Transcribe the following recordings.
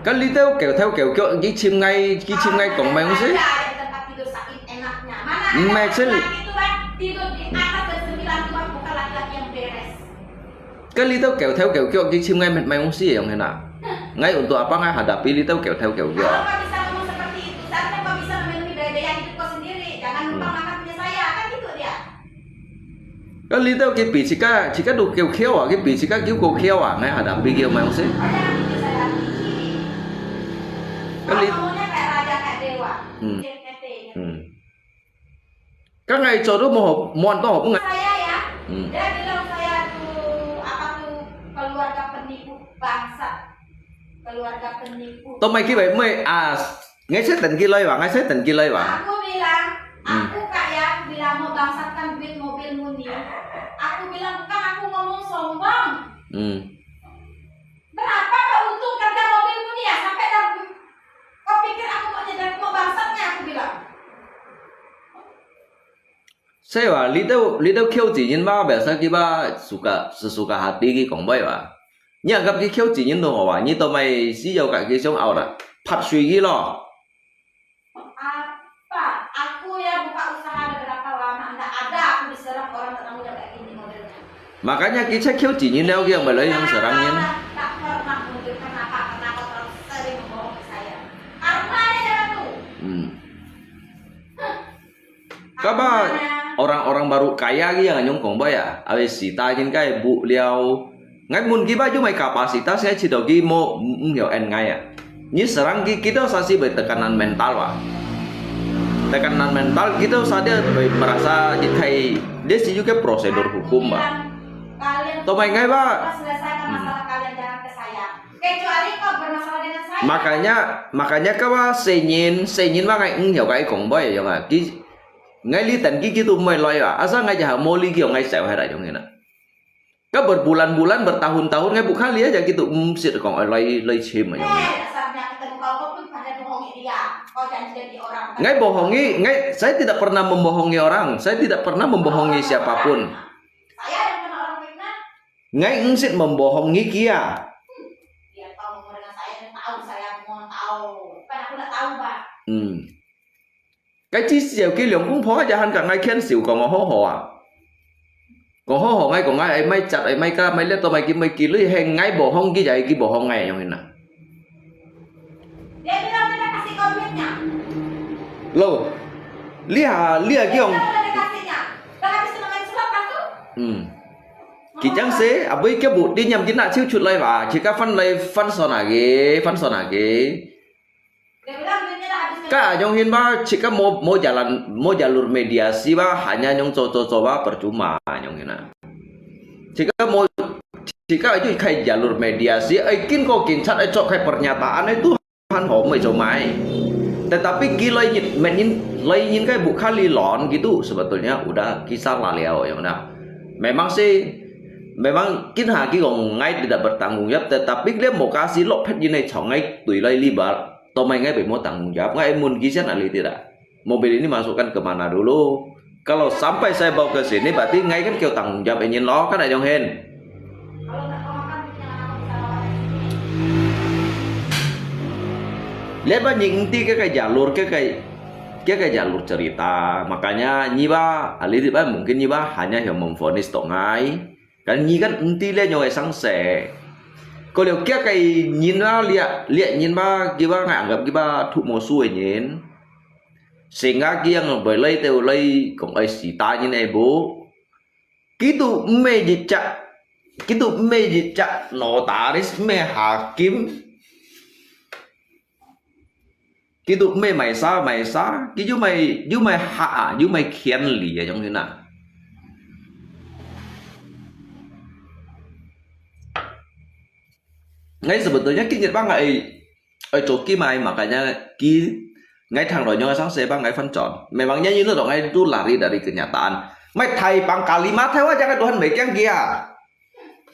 Kan li theo kiểu cái chim ngay cổng mày không sih? Tempat tidur sakit enaknya. Mana Mày sẽ itu kan tidur di atas bersembilan tuan bukan laki-laki yang beres. kan li theo kiểu cái chim ngay mày không sih yang enak. Ngay untuk apa ngay hadapi li theo kiểu Kalau kau bisa ngomong seperti itu, seharusnya kau bisa memenuhi daya hidup kau sendiri. Jangan numpang makan punya saya, kan gitu dia. Kan li theo cái bị chỉ có đủ kiểu khéo à, cái bị chỉ có kiểu cổ khéo à, ngay hadapi kiểu mày không sih? Oh, jangan punya saya biji. Kan li Ngomongnya kayak raja kayak dewa. Hmm. Kete-ketenya. Các ngày cho đó một ăn to hộp ngày. Saya ya, dia bilang saya tuh apa tuh keluarga penipu bangsat, keluarga penipu. Tao mày khi vậy mày ngay xét tình kia lây vào, ngay xét tình kia lây vào. Aku bilang, aku kak ya bilang mau bangsatkan duit mobilmu nih. Aku bilang bukan aku ngomong sombong. Berapa kau untung kerja mobilmu nih ya sampai kau pikir aku mau bangsatnya, aku bilang. Saya wah, li đâu kêu chỉ nhân ba, biasa kita sesuka hati ki kong bay wah. Nya gặp cái kêu chỉ nhân đồ wah, như tao mày xí dầu cả cái trong ảo đó, phát suy ki lo. Apa? Aku ya buka usaha ada berapa lama? Nggak ada aku diserang orang ketemu udah kayak gini modelnya. Makanya kita kêu chỉ nhân đâu kia mà lấy yang serang nhân. Tak pernah mundur. Kenapa? Karena kau terlalu sering membohongi saya. Karena ya tuh. Các ba orang baru kaya ki yang nyong kong bay à, abis sita jin cái bu liao. Ngay mun ki ba ju mai kapasitas saya chỉ đầu ki mau hiểu en ngay à. Như serang ki kita sasi by tekanan mental wah. Tekanan mental kita sadar merasa kayak dia sih juga prosedur hukum bah. Tau mày ngay ba. Selesaikan masalah kalian, jangan ke saya. Kecuali kau bermasalah dengan saya. Makanya kau senyin ba ngay hiểu cái kong bay giống à. Ngay li tần ki gitu mày loy à. Asa ngay jahat mau li kiểu ngay sẹo hay là giống như nào. Kau berbulan-bulan bertahun-tahun ngay bukan li aja gitu sih kong lay chim mà giống như nào. Dasarnya ketemu kau pun pada bohongi dia. Kau janji jadi orang. Ngay bohongi, saya tidak pernah membohongi orang. Saya tidak pernah membohongi siapapun. Saya yang kenal orang Vietnam. Ngay ngsit membohongi kia. Dia tahu ngomong dengan saya mau tahu. Kan aku nggak tahu, Pak. Cái chi xỉu cái lượng cũng phó cho hắn cả ngay khen xỉu còn hô hò à. Còn hô hò ngay còn ngay ấy may chặt ấy may ca may lết tao mày kia lưỡi hèn ngay bộ hông kia vậy cái bộ hông ngay như nào. Dia bilang tidak kasih kau duitnya. Loh, lihat cái ông. Udah dikasihnya. Udah habis main sulap kan tuh? Ki chẳng xế, à với cái bụt đi nhầm chính là siêu chuột lây và chỉ các phân sòn à ghế. Dia bilang duitnya udah habis. Kak, yang hin ba jika mau jalur mediasi ba hanya yang coba percuma yang hina. Jika itu kayak jalur mediasi, kin kok kincat cok kayak pernyataan itu han hom mai comai. Tetapi gila lainin kayak bukan lilon gitu sebetulnya udah kisah laliau yang mana. Memang kin haki gong ngay tidak bertanggung jawab, tetapi dia mau kasih lo pet ini congai tui lay libat. Tau mày ngay phải mau tanggung jawab nggak emun kisah ali tidak. Mobil ini masukkan kemana dulu? Kalau sampai saya bawa ke sini berarti ngay kan kêu tanggung jawab ingin lo kan ada yang hen. Kalau nggak kau makan duitnya aku bisa lawan. Lihat ba nyingti cái jalur cerita. Makanya nyiba ali ba mungkin nyiba hanya yang memvonis tok ngai. Kan nyi kan enti le nyoi sang se. Kalau lihat cái nhìn ba lihat nhìn ba kita nggak anggap kita thụ mùa xuôi nhìn. Sehingga kia yang berlay teu lay kong ai sita nhìn ai bố. Kitu mejicak notaris me hakim. Kitu me mày sa, cái chú mày hạ, chú mày khen lì ở trong thế nào. Ngay sebetulnya ki Nhật Bang nggak chỗ kia mày makanya ngay thằng đó nyoy sáng sẽ bang ngay phân tròn. Memangnya như nó ngay itu lari dari kenyataan. Mày thầy bằng kalimat theo aja kan Tuhan baik yang kia.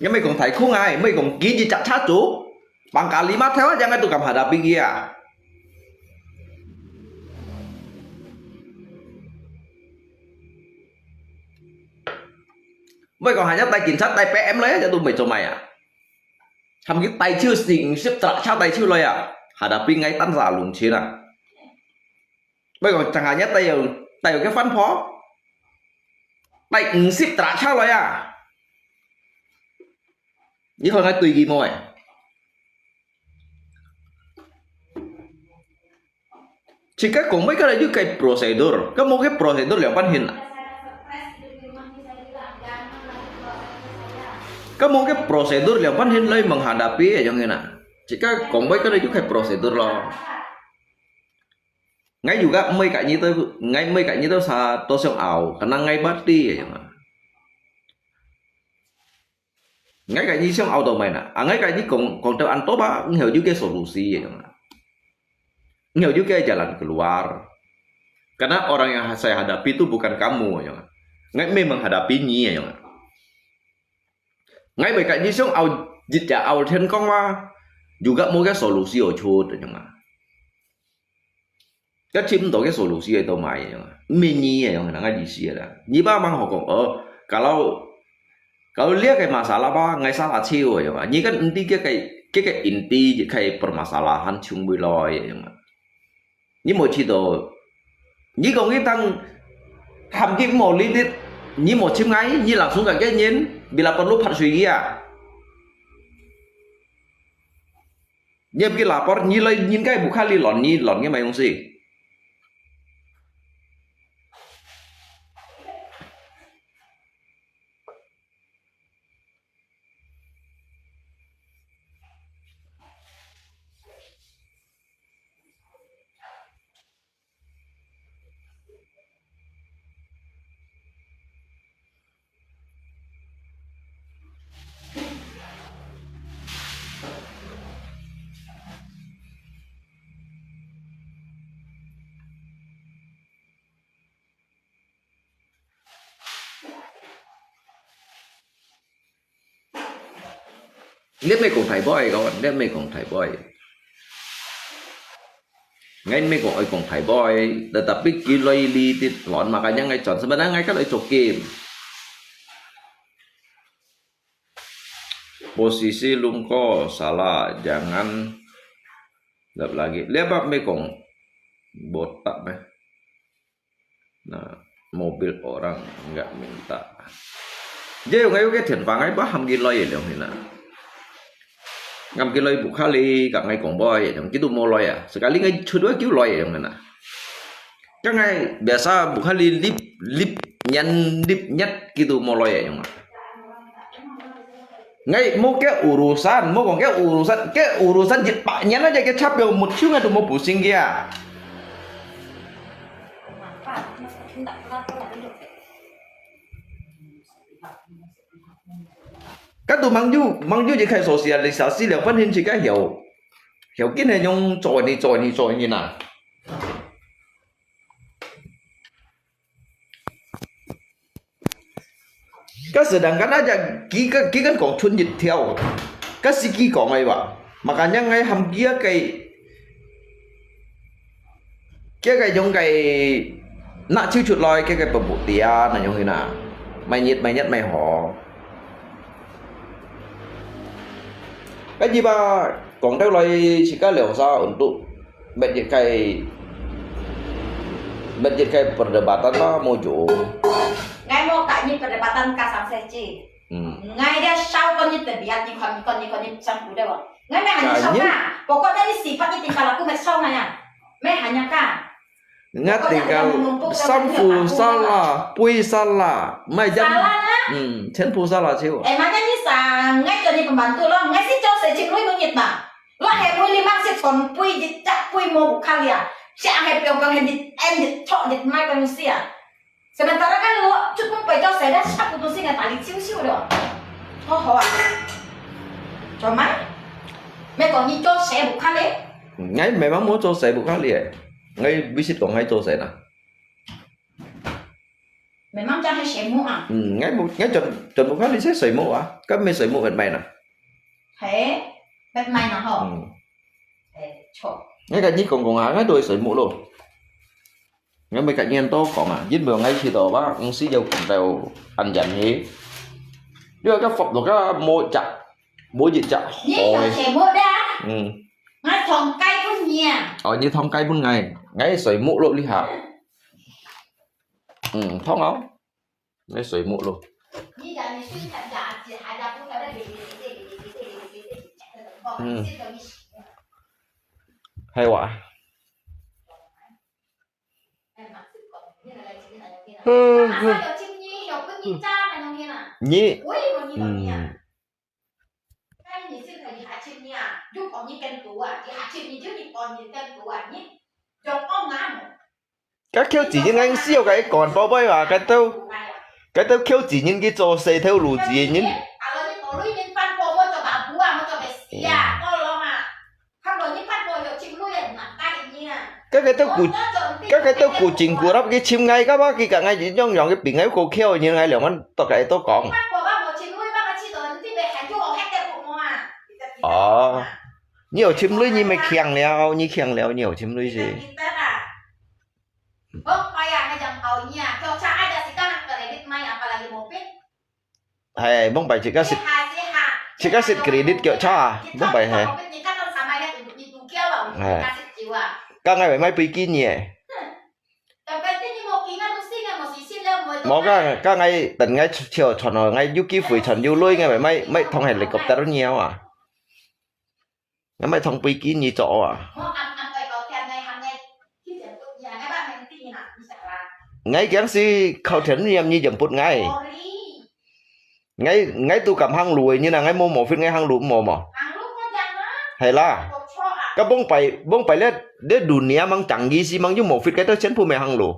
Nhưng mày còn thầy khung ai, mày còn ký gì chặt chát chú. Bằng kalimat theo aja kan tukang hadapi kia. Mày còn hanya tay cảnh sát tay PM lấy cho tụi mày cho mày à. Hamgi tay chưa xịn xếp trả trao tay chưa lời à hadapi ngay tan giả lùng chiến à bây giờ chẳng hạn nhất tay ở cái phân phó tay xếp trả trao lời à như hồi ngay tùy gì mọi chỉ cái cũng mấy cái là như cái procedure cái một cái procedure yang pan hin cái một cái procedure yang pan hin lay menghadapi ya yang ini jika cũng mấy cái là như cái procedure lo ngay juga mấy cái như tôi sa tôi xong ảo karena ngay bắt đi ya ngay cái như xong ảo đầu mày nè ngay cái như còn tôi ăn tốt ba hiểu như cái solusi ya hiểu juga jalan keluar karena orang yang saya hadapi itu bukan kamu ya ngay memang hadapinya ya ngay bởi cạnh như xong ảo dịch trả ảo thiên con mà juga mau cái solusi ở chỗ đó nhưng mà cái chim tổ cái solusi ở đâu mày ya mini ya yang ngay di sini ada ni ba mang họ còn kalau lihat kayak masalah ba ngay salah chiu ya ni kan inti cái inti kayak permasalahan chung biloi ya ni một chi đồ ni còn cái tăng hàm cái một lý tiết ni một chim ngay ni langsung cái nhìn bila perlu suy ya nhưng cái lapor ni lấy nhìn cái bukan lon cái mày không gì lihat mấy cùng thầy boy các bạn lihat mấy cùng thầy boy ngay mấy cùng thầy boy tetapi kiloi li lon makanya ngay chọn sebenarnya ngay kan cokin posisi lungko salah jangan lihat lagi lihat apa mấy cùng botak meh nah mobil orang nggak minta jadi ngay cái thiền vàng ấy bác ham kiloi ya dong hina ngam kiloi bukhali cả ngày còn boy yang gitu mau loy ya sekali ngay kedua kêu loy yang mana kan ngay biasa bukhali lip nyat gitu mau loy yang mana ngay mau cái urusan mau còn cái urusan dịch bạc nhắn aja cái cap yang một chút ngay tuh mau pusing kia các tụi mang du chỉ khai socialisasi liệu phân hình chỉ cái hiểu cái này nhung trội như nào cái sedangkan aja kí kan còn chun dịch theo cái si kí còn ngay vậy makanya ngay ham kia cái giống cái nạ chiêu chuột lòi cái pembuktian là như thế nào mày nhất mày họ cái gì ba còn đâu lại chỉ có liều sao untuk menjadi kayak perdebatan lah muncul. Ngay mau tak ni perdebatan kasar seci. Ngay dia sau con như terbiat ni con như sang kuda wah. Ngay meh hanya sau ka. Pokoknya ni sifatnya tingkah laku meh sau ngaya. Meh hanya ka. Ngat tinggal sampu salah, pui salah, mai jam. Cenpu salah ciu. Emangnya ni sang ngay jadi pembantu lo, ngay si cowok secik lu ngit ma. Lo hepui lima si ton pui jejak pui mau kali ya. Si ahep yang kang edit cok dit mai manusia. Sementara kan lo cukup pejo saya dah sak putusin nggak tali ciu doh. Oh. Cuma, mấy còn như cowok saya bukan le. Ngay memang mau cowok saya bukan le. Ngay visit còn ngay cowok saya nah. Memang jangan semu ah. Ngay chuẩn một phát đi sẽ sấy mũ à? Các mấy sấy mũ bên mày nè. Thế, bên mày nào hả? Chốt. Ngay cả như còn há ngay đôi sấy mũ luôn. Ngay mấy cạnh nhiên to còn à, giết bừa ngay khi đó bác sĩ dâu cùng đều ăn dặn nhé. Đưa các phòng rồi các mô chặt bố gì chợ nhí hồi rồi trẻ mua đá ừ. ngay thòng cây của nhà Ở như thông cây bốn ngày ngay sợi mũ lộ đi hả ừ thông áo ngay sợi mũ lộ nhí giờ nhí suy thật giả chỉ hai gia cũng phải đây ừ. Hay quá nhí ừ. Các kêu chỉ những anh siêu cái còn bao bay và cái tao kêu chỉ những cái trò xe theo lù gì những các cái tao cụ trình của cái chim ngay các bác khi cả ngay chỉ nhong nhong cái bình ấy cô kêu như ngay liệu anh tao cái tao còn nhiều chim lưới như mày khen leo nhiều chim lưới gì hay bông bài chỉ có xịt credit kiểu cho à bông bài hay các ngày mấy pi kín nhỉ các ngày tận ngày chiều chọn rồi ngày yuki phủi chọn yu lôi ngày mấy thông hành lịch cập ta rất nhiều à ngày mấy thông pi kín như chỗ à ngay cái gì khâu thiện niệm như dầm bút ngay tu cầm hang lùi như là ngay mua một phiên ngay hang lùi mà hay là các bông phải lên để dunia mang chẳng gì gì mang như một phiên cái tới chén phu mẹ hang lùi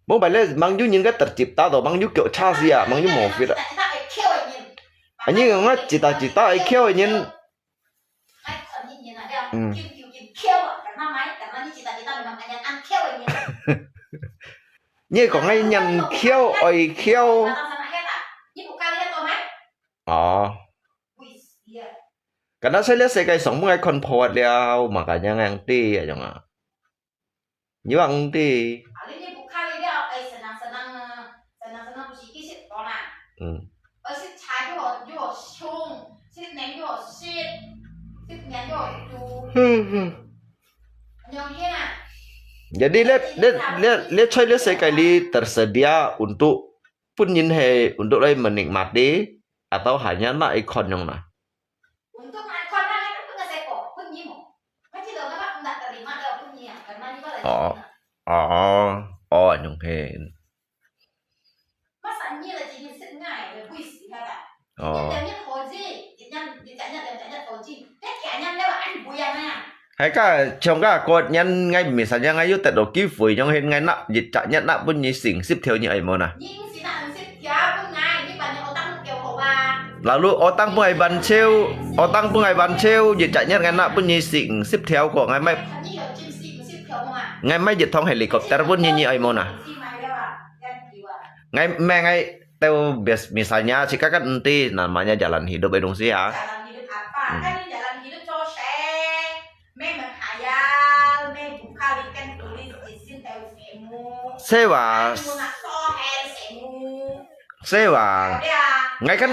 bông phải lên mang như những cái tật chịp ta rồi mang như kiểu cha gì à mang như một phiên anh như nó chỉ ta ấy kêu nhưng như còn ngay nhằn kêu ơi kêu cái nó sẽ lấy cái sống ngay con phật leo mà cả nhà ngang ti à chẳng à như bằng ti jadi lihat sekali tersedia untuk penyinhe untuk lain menikmati atau hanya nak ikon yang nah untuk ikon kan itu nggak sepo penyimu kan tidak apa nggak terima kalau punya karena juga nhung hên masa ini là chỉ sự ngại về quỷ gì hả bạn nhất hồ gì nhận hồ gì tất cả nhân nếu anh bùi à hay cả trong cả cột nhân ngay misalnya ngay tận độ ký phủi trong hình ngay nặng dịch trả nhận nặng bên như xỉn ship theo như ấy mà nè lalu otang pengai ban treo dịch trả nhận ngay nặng bên như xỉn ship theo của ngay mấy dịch thông helicopter bên như ấy mà nè ngay teo misalnya jika kan nanti namanya jalan hidup Indonesia sewa ngay kan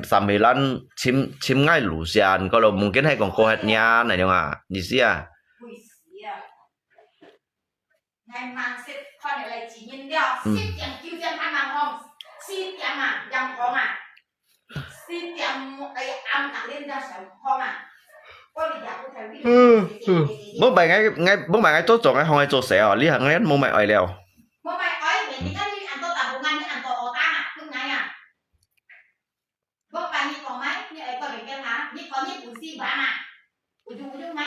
sambilan chim ngay lusian kalau mungkin hay còn kohnya này dong à gì xí à ngày mang xếp con này là chỉ nhìn đeo xếp tiền kêu tiền hai mang không xếp tiền mà dòng không à xếp tiền cái âm tặng lên ra sầu không à bố mày ngay tốt rồi ngay không ai tốt sẽ à lý hàng ngay mua mày ở leo bố mày ấy mình đi cái ăn tô tàu ngan ăn tô ô tang à cứ ngay à bố mày như còn mấy như ấy còn mình cái hả như có như củ xi bả mà củ chung mấy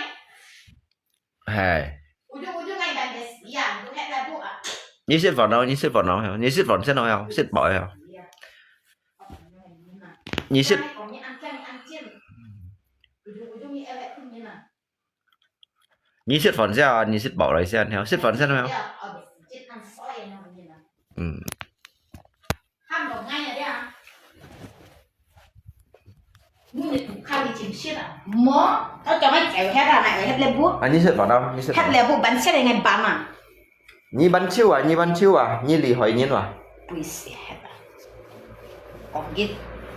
hay củ chung ngay bạn để xí à củ hẹn là bố à như xếp vào đâu như xếp vào sẽ nói không xếp bội không như xếp như xếp phần xe à như xếp bảo lại xe theo xếp phần xe không Mó, tao cho mấy kẹo hết à này hết lên bút. Anh như xếp vào đâu? Hết lên bút bánh xe này ngày bán à. Nhi ban chiêu à, nhi lì hỏi nhiên à. Bùi xì hết à. Còn cái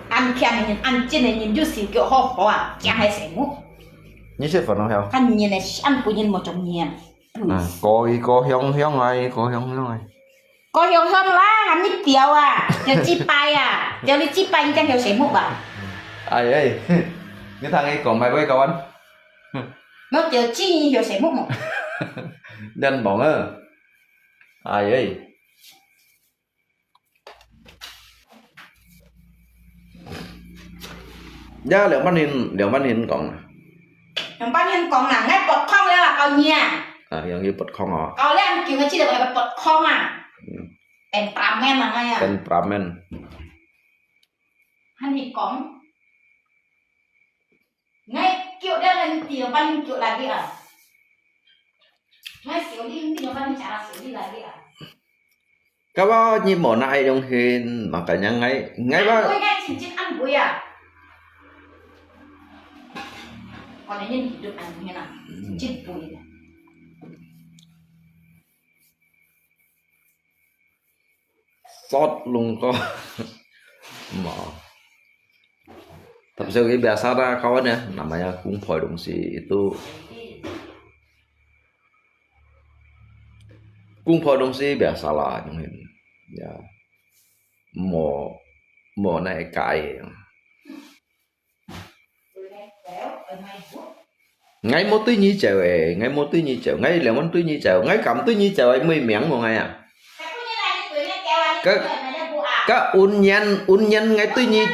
ăn kèm này nhìn ăn trên này nhìn như xỉu kiểu ho ho à, chả hay sẽ múc. Nhi sẽ phần không heo. Ăn nhìn này ăn của nhìn một trong nhìn. Có hiong ai, có hiong ai. Có hiong hiong lá, hắn nhích tiêu à, giờ chi bay à, giờ đi chi bay chẳng hiểu sẽ múc à. Ai ấy, cái thằng ấy còn mày với cậu anh. Nó giờ chi hiểu sẽ múc một. Đen bỏng á. Ai ấy. Dạ liệu ban hình còn. Yang paling kong là ngay bọt không là cao nha. Yang như bọt không à. Kau lihat kiểu ngeci dah bọt không à. Temperament là ngay à. Temperament. Hắn thì kong. Ngay kiểu đây là tiểu ban kiểu lagi à. Ngay xíu đi tiểu ban chả xíu đi lagi à. Các bác như mỏ này trong hình mà cả nhà ngay bác. Ôi ngay chính ăn bùi à. Còn nếu như hidup ăn như nào, chết bùi này. Sót luôn có mỏ. Thật sự cái biasa dah kawan ya, namanya kumpul dongsi itu. Kumpul dongsi biasalah mungkin. Ya. Mau naik kai. Ngay một túi nhi chèo ấy, ngay một túi nhi chèo, ngay là món túi nhi chèo, ngay cầm túi nhi chèo ấy mới miếng một ngày à. Các un nhân ngay túi nhi.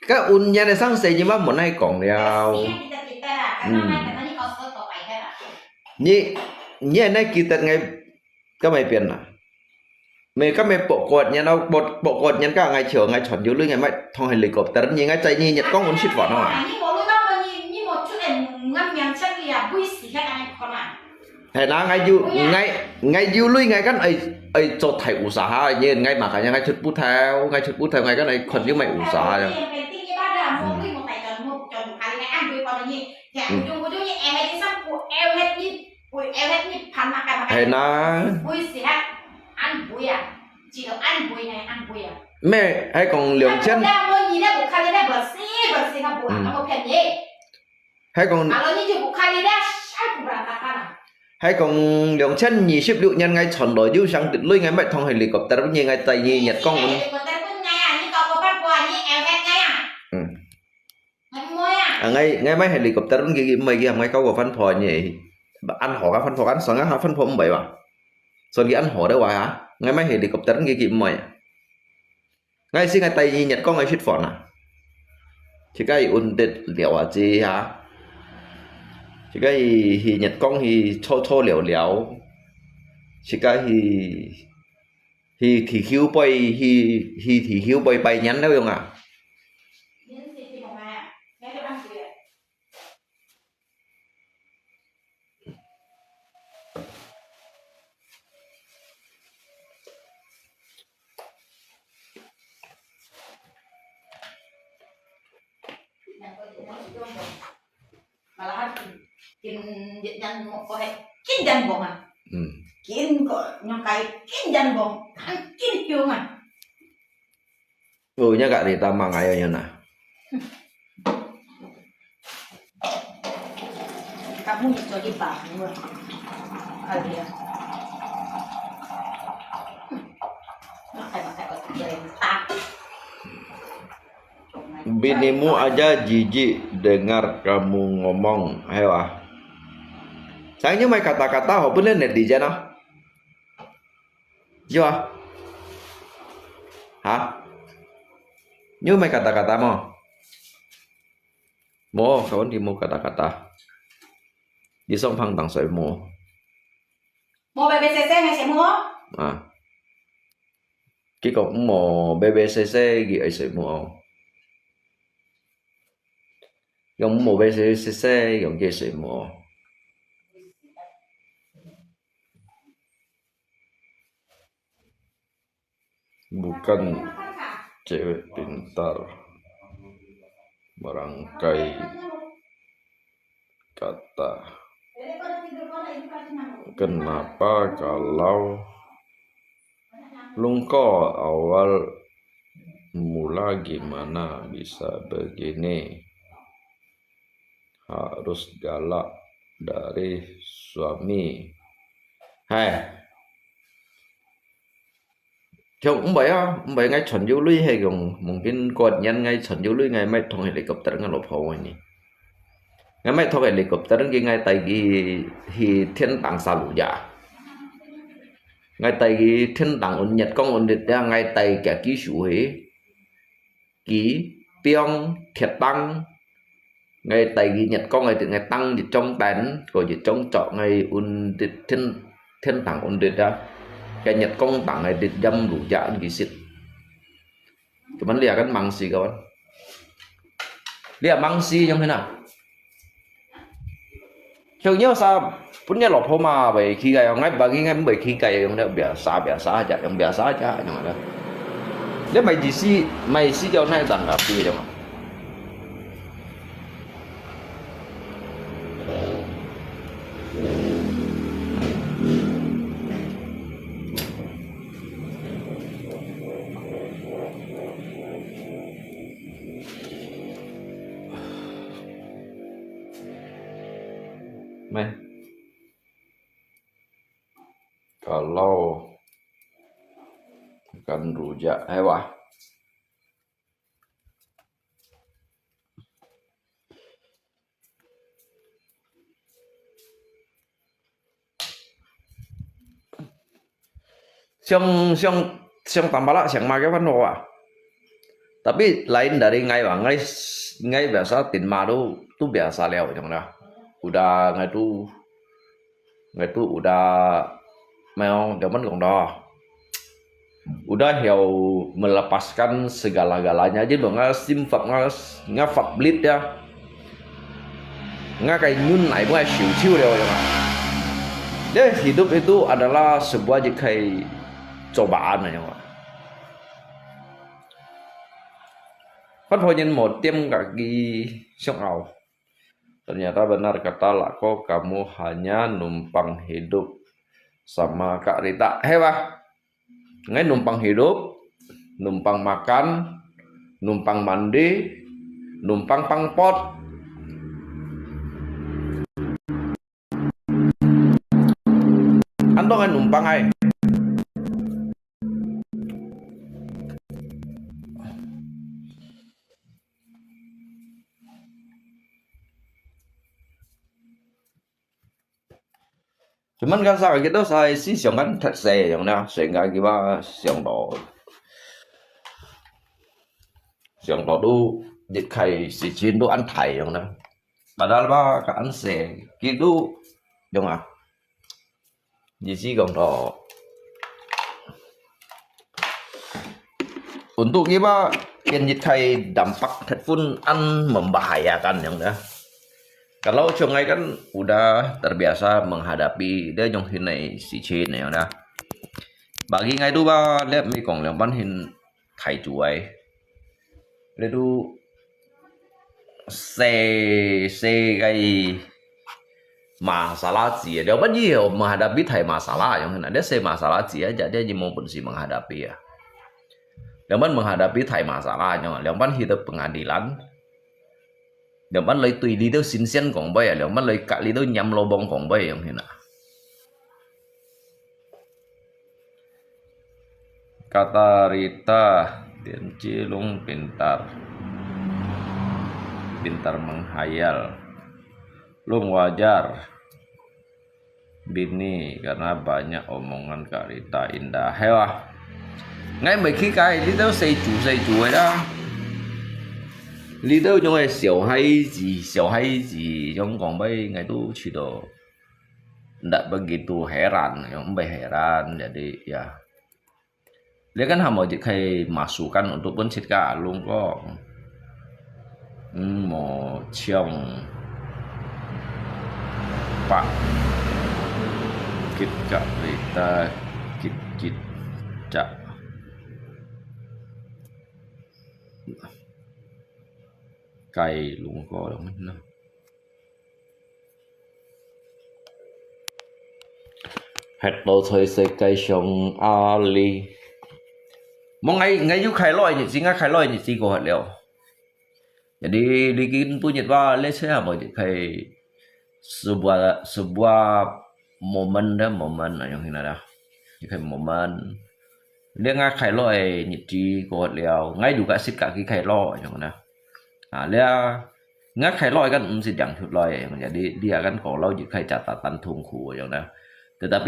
Các un nhân này sang xây nhưng mà một ngày còn đeo. Nhỉ này kita ngay các mày biển à. Mày các mày bộ cột nhân đâu, bộ cột nhân cả ngày chiều ngày chuẩn dưới lưng ngày mai thong helicopter như ngay chạy như nhật con muốn ship vào nó à. Thế nào ngay du lui ngay cái ấy cho thầy ủ xả như ngay mà cả nhà ngay chụp bút theo ngay cái này còn như mày ủ xả rồi. Thế nào mẹ hay còn liều chân hay còn liều chân nhì ship liệu nhân ngay chọn đổi du sang tự lui ngay mẹ thong helicopter như ngay tay như nhật con ngay mấy helicopter cái mấy cái mấy câu của phân phò nhỉ ăn họ các phân phò ăn sáng á phân phò bảy mà xong cái ăn họ đấy hoài hả ngay mấy helicopter cái mày ngay xin ngay tay như nhật con ngay ship phò à chỉ cái undit liệu à gì hả chỉ cái thì nhật con thì cho liệu chỉ cái thì hiếu bay thì hiếu bay nhắn đâu không à. Malahan kin mo ko kin dan bong à. Kin ko nyong kai kin dan bong han kin hiung à. Nya gak ditambah ngayonya nah. Kamu jadi bangun. Kali ya. Makai kok tak. Binimu aja jijik dengar kamu ngomong, ayo ah. Sayangnya mai kata-kata họ lên netizen à? Chưa à? Hả? Như mai kata-kata mo? Mo, kawan di mo kata-kata. Di song phang tang soi mo. Mo BBCC hay sẽ mua? À. Cái cổng mo BBCC gì ấy soi mo. Yung mo BBCC yung gì soi mo. Bukan cewek pintar merangkai kata kenapa kalau Lungko awal mula gimana bisa begini? Harus galak dari suami. Hai, không không phải ngay chuẩn du lịch hay còn mungkin kuatnya ngay chuẩn du lịch ngay mai thong helikopter ngay lộp hồ ini. Ngay mai thong helikopter ngay tại hi thiên tàng sa lũ dạ. Ngay tại thiên tàng ổn nhật công ổn định ra ngay tại cả ký chủ hệ ký piong thiệt tăng ngay tại nhật công ngay từ ngày tăng dịch trong tán rồi dịch trong trọ ngay ổn định thiên tàng ổn định ra cái nhật công tặng ngay định dâm đủ dạ cái xịt cái vấn đề kan mangsi kawan lihat mangsi yang thế nào Contohnya saya punya lopo mah baik khi ngay bagi ngay baik khi yang biasa aja, yang biasa aja yang ada. Dia mai si jauh naik tanggapi dia mah. Meh. Kalau makan rujak hewan siang tambah siang makan kan wah tapi lain dari ngay biasa tinma tuh biasa lewat yang udah ngay tuh udah mau zaman gong dah udah hiểu melepaskan segala-galanya aja dong simfak ngafak blit ya kayak nyun naik bukan siu dia dia hidup itu adalah sebuah kayak cobaan aja kan hanya mau tiêm kaki siang ao ternyata benar kata Lako kamu hanya numpang hidup sama Kak Rita hewa ngay numpang hidup numpang makan numpang mandi numpang pangpot anto kan numpang ay cuman kan saya gitu saya sih siang kan thật xe yang nào sehingga kita siang đó tu dịch khai si chín tu ăn thải yang nào padahal ba ka ăn xe gitu yang à di sini gong đó untuk kita yang dịch khai dampak thật pun ăn membahayakan yang dah. Kalau Chongai kan udah terbiasa menghadapi dia yang hinai si Chin ya udah. Bagi ngai tu ba lihat mi kong yang ban hin thai juai. Dia tu se gai masalah sih. Dia ban dia menghadapi thai masalah yang hina dia se masalah sih aja dia mau pun si menghadapi ya. Dia ban menghadapi thai masalah yang ban hidup pengadilan. Nếu bạn lấy tùy đi đâu xin xen còn bay nếu bạn lấy cả đi đâu nhắm lô bông còn bay không thế nào kata Rita Tian Cilung pintar menghayal Lung wajar bini karena banyak omongan Kak Rita indah hewa ngay mấy khi cái đi đâu xây chủ ấy đó lý đâu trong cái小孩子trong còn bây ngày tu chỉ do tidak begitu heran yang heran jadi ya dia kan hanya kayak masukan untuk pencit kalung kok mau ciong pak kita cak cày luôn có đâu nó Hato thôi sẽ cây sông Ali. Mau ngay du khai loi nhỉ, singa khai loi nhỉ si ko hat leo. Jadi bikin punya ba lese apa di kai sebuah momen yang hina dah. Di kai momen dia nggak khai loi nhị chi ko hat leo, ngay juga sit kaki khai loi yang mana. Dia nggak khai loi kan mesti yang chut loi, jadi dia kan kalau jadi kai catatan tungku yang dah. Tetapi